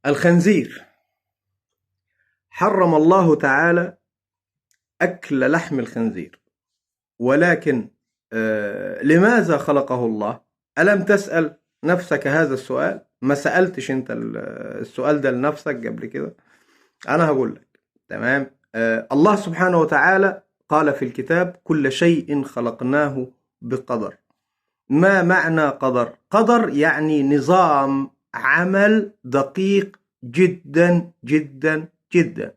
الخنزير حرم الله تعالى أكل لحم الخنزير، ولكن لماذا خلقه الله؟ ألم تسأل نفسك هذا السؤال؟ ما سألتش أنت السؤال ده لنفسك قبل كده؟ أنا هقول لك. تمام. الله سبحانه وتعالى قال في الكتاب: كل شيء خلقناه بقدر. ما معنى قدر؟ قدر يعني نظام عمل دقيق جدا جدا جدا،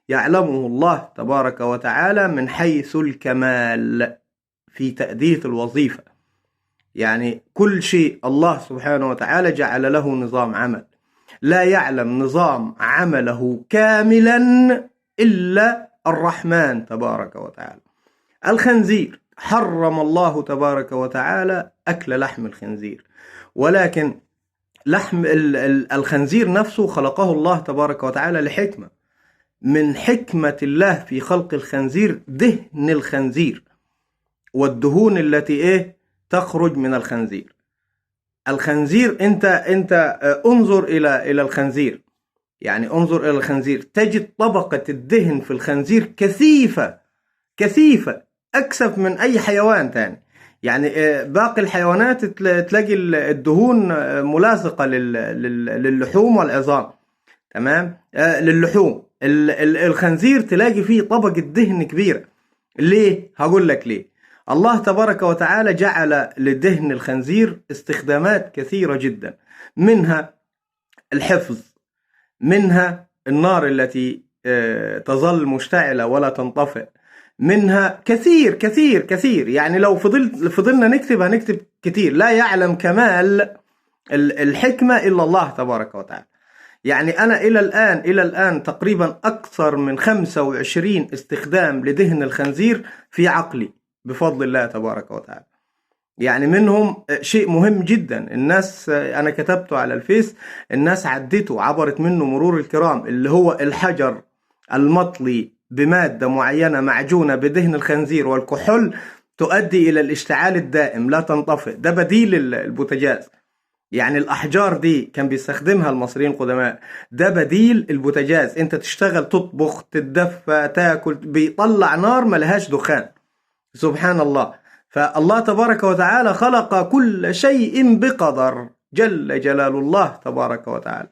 يعلمه الله تبارك وتعالى من حيث الكمال في تأدية الوظيفة. يعني كل شيء الله سبحانه وتعالى جعل له نظام عمل، لا يعلم نظام عمله كاملا إلا الرحمن تبارك وتعالى. الخنزير حرم الله تبارك وتعالى أكل لحم الخنزير، ولكن لحم الخنزير نفسه خلقه الله تبارك وتعالى لحكمة. من حكمة الله في خلق الخنزير دهن الخنزير والدهون التي تخرج من الخنزير. الخنزير انت انظر الى الخنزير، يعني انظر الى الخنزير تجد طبقة الدهن في الخنزير كثيفة أكثف من أي حيوان تاني. يعني باقي الحيوانات تلاقي الدهون ملاصقة للحوم والعظام. تمام. للحوم. الخنزير تلاقي فيه طبقة دهن كبيرة. ليه؟ هقول لك ليه. الله تبارك وتعالى جعل لدهن الخنزير استخدامات كثيرة جدا، منها الحفظ، منها النار التي تظل مشتعلة ولا تنطفئ، منها كثير كثير كثير. يعني لو فضلنا هنكتب كثير. لا يعلم كمال الحكمة إلا الله تبارك وتعالى. يعني أنا إلى الآن تقريبا أكثر من 25 استخدام لدهن الخنزير في عقلي بفضل الله تبارك وتعالى. يعني منهم شيء مهم جدا، الناس أنا كتبته على الفيس، الناس عدته عبرت منه مرور الكرام، اللي هو الحجر المطلي بمادة معينة معجونة بدهن الخنزير والكحول تؤدي إلى الاشتعال الدائم لا تنطفئ. ده بديل البوتاجاز. يعني الأحجار دي كان بيستخدمها المصريين القدماء، ده بديل البوتاجاز. انت تشتغل، تطبخ، تتدفى، تاكل، بيطلع نار ملهاش دخان. سبحان الله. فالله تبارك وتعالى خلق كل شيء بقدر، جل جلال الله تبارك وتعالى.